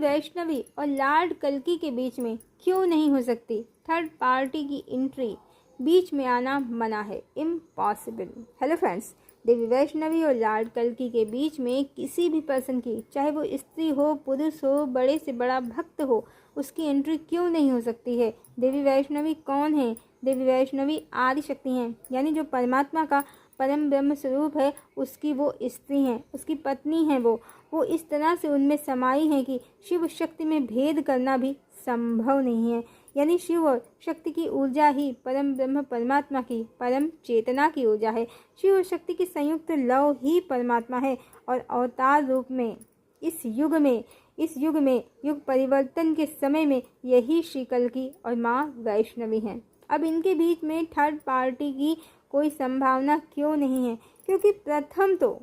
वैष्णवी और लॉर्ड कल्की के बीच में क्यों नहीं हो सकती? थर्ड पार्टी की एंट्री, बीच में आना मना है, इम्पॉसिबल। हेलो फ्रेंड्स, देवी वैष्णवी और लॉर्ड कल्की के बीच में किसी भी पर्सन की, चाहे वो स्त्री हो, पुरुष हो, बड़े से बड़ा भक्त हो, उसकी एंट्री क्यों नहीं हो सकती है? देवी वैष्णवी कौन है? देवी वैष्णवी आदि शक्ति हैं, यानी जो परमात्मा का परम ब्रह्म स्वरूप है, उसकी वो स्त्री हैं, उसकी पत्नी हैं। वो इस तरह से उनमें समाई हैं कि शिव शक्ति में भेद करना भी संभव नहीं है। यानी शिव और शक्ति की ऊर्जा ही परम ब्रह्म परमात्मा की परम चेतना की ऊर्जा है। शिव और शक्ति की संयुक्त लव ही परमात्मा है। और अवतार रूप में इस युग में युग परिवर्तन के समय में यही श्री कल्की और माँ वैष्णवी हैं। अब इनके बीच में थर्ड पार्टी की कोई संभावना क्यों नहीं है? क्योंकि प्रथम तो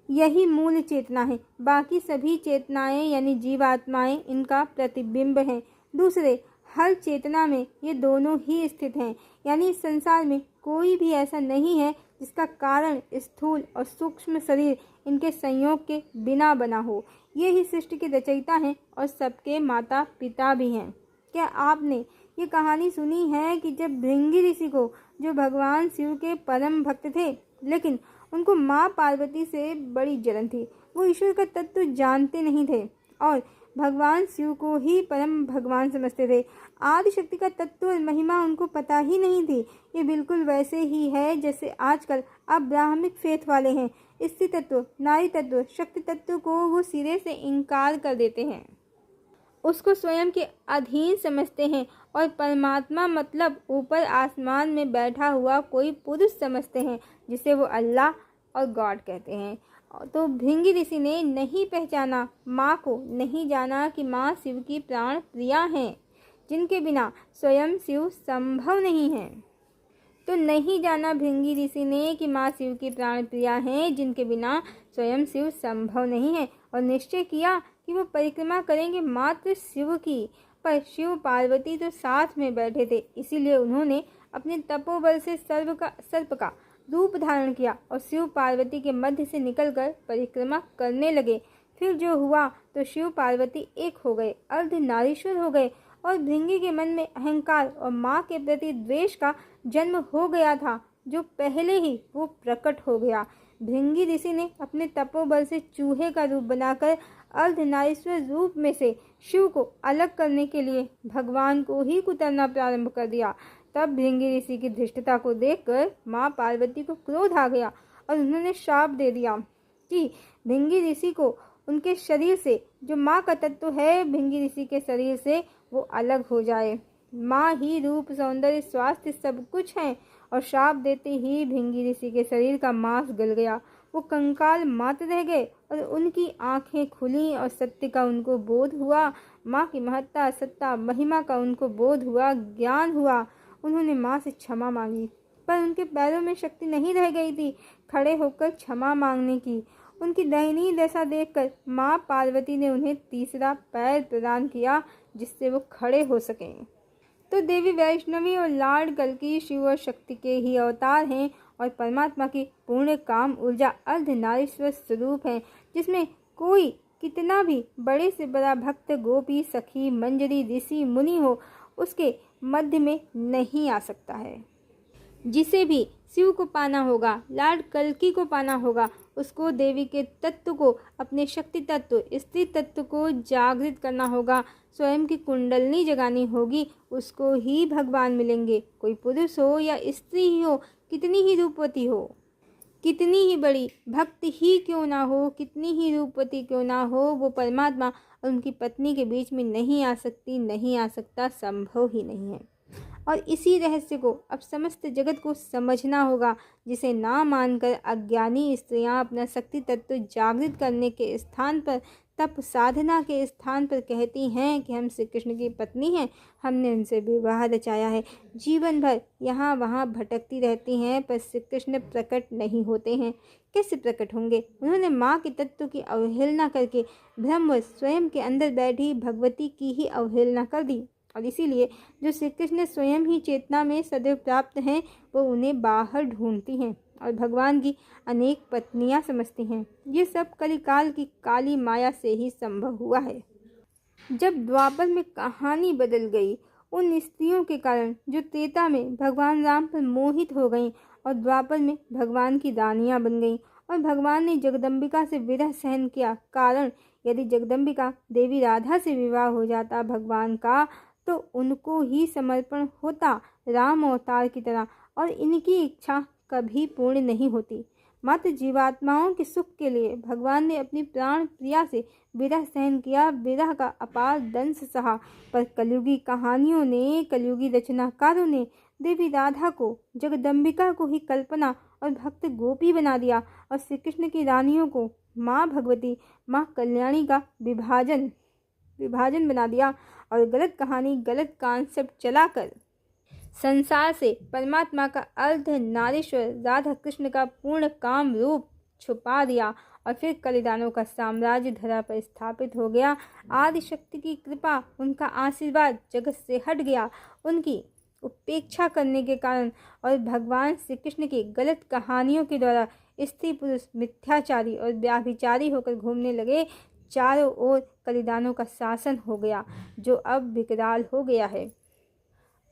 यही मूल चेतना है, बाकी सभी चेतनाएं यानी जीवात्माएं इनका प्रतिबिंब हैं। दूसरे, हर चेतना में ये दोनों ही स्थित हैं, यानी इस संसार में कोई भी ऐसा नहीं है जिसका कारण स्थूल और सूक्ष्म शरीर इनके संयोग के बिना बना हो। ये ही सृष्टि के रचयिता हैं और सबके माता पिता भी हैं। क्या आपने ये कहानी सुनी है कि जब भृंगी ऋषि को, जो भगवान शिव के परम भक्त थे, लेकिन उनको माँ पार्वती से बड़ी जलन थी, वो ईश्वर का तत्व जानते नहीं थे और भगवान शिव को ही परम भगवान समझते थे। आदि शक्ति का तत्व और महिमा उनको पता ही नहीं थी। ये बिल्कुल वैसे ही है जैसे आजकल अब ब्राह्मणिक फेथ वाले हैं। स्त्री तत्व, नारी तत्व, शक्ति तत्व को वो सिरे से इनकार कर देते हैं, उसको स्वयं के अधीन समझते हैं और परमात्मा मतलब ऊपर आसमान में बैठा हुआ कोई पुरुष समझते हैं, जिसे वो अल्लाह और गॉड कहते हैं। तो भृंगी ऋषि ने नहीं पहचाना माँ को, नहीं जाना कि माँ शिव की प्राण प्रिया हैं, जिनके बिना स्वयं शिव संभव नहीं है। तो नहीं जाना भृंगी ऋषि ने कि माँ शिव की प्राण प्रिया हैं, जिनके बिना स्वयं शिव संभव नहीं है, और निश्चय किया कि वो परिक्रमा करेंगे मात्र शिव की। पर शिव पार्वती तो साथ में बैठे थे, इसीलिए उन्होंने अपने तपोबल से सर्प का रूप धारण किया और शिव पार्वती के मध्य से निकलकर परिक्रमा करने लगे। फिर जो हुआ तो शिव पार्वती एक हो गए, अर्धनारीश्वर हो गए, और भृंगी के मन में अहंकार और माँ के प्रति द्वेष का जन्म हो गया था, जो पहले ही वो प्रकट हो गया। भृंगी ऋषि ने अपने तपोबल से चूहे का रूप बनाकर अर्धनारीश्वर रूप में से शिव को अलग करने के लिए भगवान को ही कुतरना प्रारंभ कर दिया। तब भृंगी ऋषि की धृष्टता को देखकर माँ पार्वती को क्रोध आ गया और उन्होंने शाप दे दिया कि भृंगी ऋषि को उनके शरीर से, जो माँ का तत्व है भृंगी ऋषि के शरीर से, वो अलग हो जाए। माँ ही रूप, सौंदर्य, स्वास्थ्य सब कुछ है, और शाप देते ही भृंगी ऋषि के शरीर का मांस गल गया। वो कंकाल मात्र रह गए और उनकी आंखें खुली और सत्य का उनको बोध हुआ। माँ की महत्ता, सत्ता, महिमा का उनको बोध हुआ, ज्ञान हुआ। उन्होंने माँ से क्षमा मांगी, पर उनके पैरों में शक्ति नहीं रह गई थी खड़े होकर क्षमा मांगने की। उनकी दयनीय दशा देखकर माँ पार्वती ने उन्हें तीसरा पैर प्रदान किया, जिससे वो खड़े हो सकें। तो देवी वैष्णवी और लॉर्ड कल्की शिव और शक्ति के ही अवतार हैं और परमात्मा की पूर्ण काम ऊर्जा अर्धनारीश्वर स्वरूप है, जिसमें कोई कितना भी बड़े से बड़ा भक्त, गोपी, सखी, मंजरी, ऋषि, मुनि हो, उसके मध्य में नहीं आ सकता है। जिसे भी शिव को पाना होगा, लॉर्ड कल्की को पाना होगा, उसको देवी के तत्व को, अपने शक्ति तत्व, स्त्री तत्व को जागृत करना होगा, स्वयं की कुंडलनी जगानी होगी, उसको ही भगवान मिलेंगे। कोई पुरुष हो या स्त्री ही हो, कितनी ही रूपवती हो, कितनी ही बड़ी भक्त ही क्यों ना हो, कितनी ही रूपवती क्यों ना हो, वो परमात्मा और उनकी पत्नी के बीच में नहीं आ सकती, नहीं आ सकता, संभव ही नहीं है। और इसी रहस्य को अब समस्त जगत को समझना होगा, जिसे ना मानकर अज्ञानी स्त्रियां अपना शक्ति तत्व जागृत करने के स्थान पर, तप साधना के स्थान पर कहती हैं कि हम श्री कृष्ण की पत्नी हैं, हमने उनसे विवाह रचाया है। जीवन भर यहाँ वहाँ भटकती रहती हैं, पर श्री कृष्ण प्रकट नहीं होते हैं। कैसे प्रकट होंगे? उन्होंने माँ के तत्व की अवहेलना करके ब्रह्म स्वयं के अंदर बैठी भगवती की ही अवहेलना कर दी। और इसीलिए जो श्री कृष्ण स्वयं ही चेतना में सदैव प्राप्त हैं, वो उन्हें बाहर ढूंढती हैं और भगवान की अनेक पत्नियां समझती हैं। ये सब कलिकाल की काली माया से ही संभव हुआ है। जब द्वापर में कहानी बदल गई उन स्त्रियों के कारण जो त्रेता में भगवान राम पर मोहित हो गईं और द्वापर में भगवान की रानियां बन गईं, और भगवान ने जगदम्बिका से विरह सहन किया। कारण यदि जगदम्बिका देवी राधा से विवाह हो जाता भगवान का, तो उनको ही समर्पण होता राम अवतार की तरह, और इनकी इच्छा कभी पूर्ण नहीं होती। मात्र जीवात्माओं के सुख के लिए भगवान ने अपनी प्राण प्रिया से विरह सहन किया, विरह का अपार दंश सहा। पर कलयुगी कहानियों ने, कलयुगी रचनाकारों ने देवी राधा को, जगदम्बिका को ही कल्पना और भक्त गोपी बना दिया, और श्री कृष्ण की रानियों को माँ भगवती, माँ कल्याणी का विभाजन बना दिया, और गलत कहानी, गलत कॉन्सेप्ट चलाकर संसार से परमात्मा का अर्ध नारीश्वर राधा कृष्ण का पूर्ण काम रूप छुपा दिया, और फिर कलिदानों का साम्राज्य धरा पर स्थापित हो गया। आदि शक्ति की कृपा, उनका आशीर्वाद जगत से हट गया उनकी उपेक्षा करने के कारण, और भगवान श्री कृष्ण की गलत कहानियों के द्वारा स्त्री पुरुष मिथ्याचारी और व्याभिचारी होकर घूमने लगे। चारों ओर कलिदानों का शासन हो गया, जो अब विकराल हो गया है।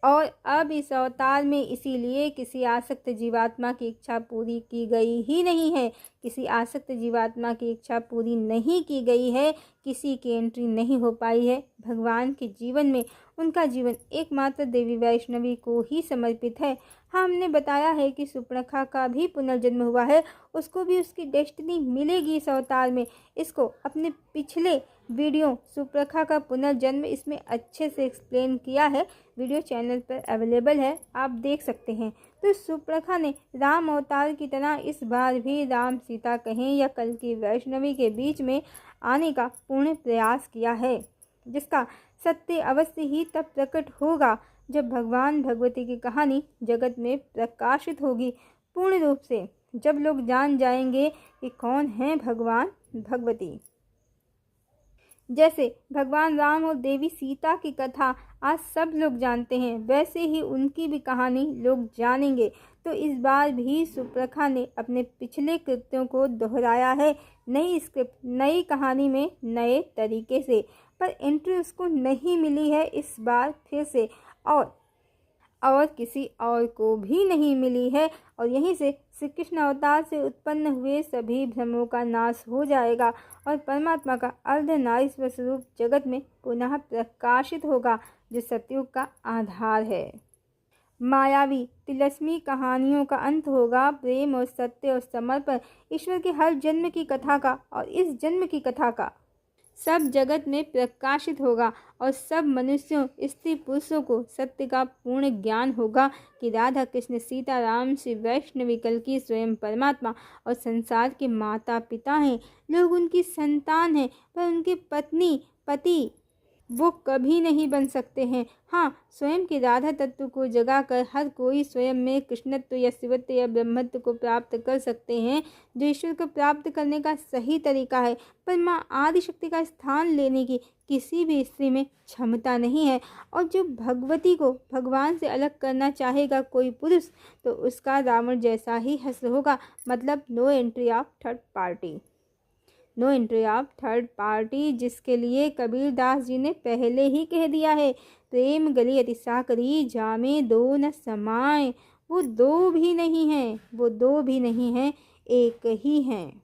और अब इस अवतार में इसीलिए किसी आसक्त जीवात्मा की इच्छा पूरी की गई ही नहीं है। किसी आसक्त जीवात्मा की इच्छा पूरी नहीं की गई है, किसी की एंट्री नहीं हो पाई है भगवान के जीवन में। उनका जीवन एकमात्र देवी वैष्णवी को ही समर्पित है। हमने बताया है कि सुपर्णखा का भी पुनर्जन्म हुआ है, उसको भी उसकी डेस्टिनी मिलेगी इस अवतार में। इसको अपने पिछले वीडियो सुपर्णखा का पुनर्जन्म इसमें अच्छे से एक्सप्लेन किया है, वीडियो चैनल पर अवेलेबल है, आप देख सकते हैं। तो सुपर्णखा ने राम अवतार की तरह इस बार भी राम सीता कहें या कल्कि वैष्णवी के बीच में आने का पूर्ण प्रयास किया है, जिसका सत्य अवश्य ही तब प्रकट होगा जब भगवान भगवती की कहानी जगत में प्रकाशित होगी पूर्ण रूप से, जब लोग जान जाएंगे कि कौन है भगवान भगवती। जैसे भगवान राम और देवी सीता की कथा आज सब लोग जानते हैं, वैसे ही उनकी भी कहानी लोग जानेंगे। तो इस बार भी सुपर्णखा ने अपने पिछले कृत्यों को दोहराया है, नई स्क्रिप्ट, नई कहानी में नए तरीके से। पर एंट्री उसको नहीं मिली है इस बार फिर से, और किसी और को भी नहीं मिली है। और यहीं से श्री कृष्ण अवतार से उत्पन्न हुए सभी भ्रमों का नाश हो जाएगा, और परमात्मा का अर्धनारीश्वर स्वरूप जगत में पुनः प्रकाशित होगा, जो सतयुग का आधार है। मायावी तिलस्मी कहानियों का अंत होगा। प्रेम और सत्य और समर्पण ईश्वर के हर जन्म की कथा का और इस जन्म की कथा का सब जगत में प्रकाशित होगा, और सब मनुष्यों, स्त्री पुरुषों को सत्य का पूर्ण ज्ञान होगा कि राधा कृष्ण, सीता राम, श्री वैष्णवी कल्कि स्वयं परमात्मा और संसार के माता पिता हैं। लोग उनकी संतान हैं, पर उनके पत्नी पति वो कभी नहीं बन सकते हैं। हाँ, स्वयं के राधा तत्व को जगाकर हर कोई स्वयं में कृष्णत्व या शिवत्व या ब्रह्मत्व को प्राप्त कर सकते हैं, जो ईश्वर को प्राप्त करने का सही तरीका है। पर माँ आदिशक्ति का स्थान लेने की किसी भी स्त्री में क्षमता नहीं है, और जो भगवती को भगवान से अलग करना चाहेगा कोई पुरुष, तो उसका रावण जैसा ही हश्र होगा। मतलब no entry of third party, no entry of third party, जिसके लिए कबीरदास जी ने पहले ही कह दिया है, प्रेम गली अति साकरी जामे दो न समाए। वो दो भी नहीं हैं, वो दो भी नहीं हैं, एक ही हैं।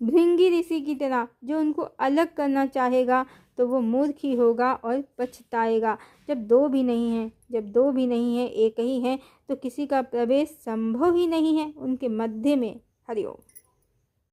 भृंगी ऋषि की तरह जो उनको अलग करना चाहेगा तो वो मूर्ख ही होगा और पछताएगा। जब दो भी नहीं हैं, जब दो भी नहीं हैं, एक ही हैं, तो किसी का प्रवेश संभव ही नहीं है उनके मध्य में। हरिओम।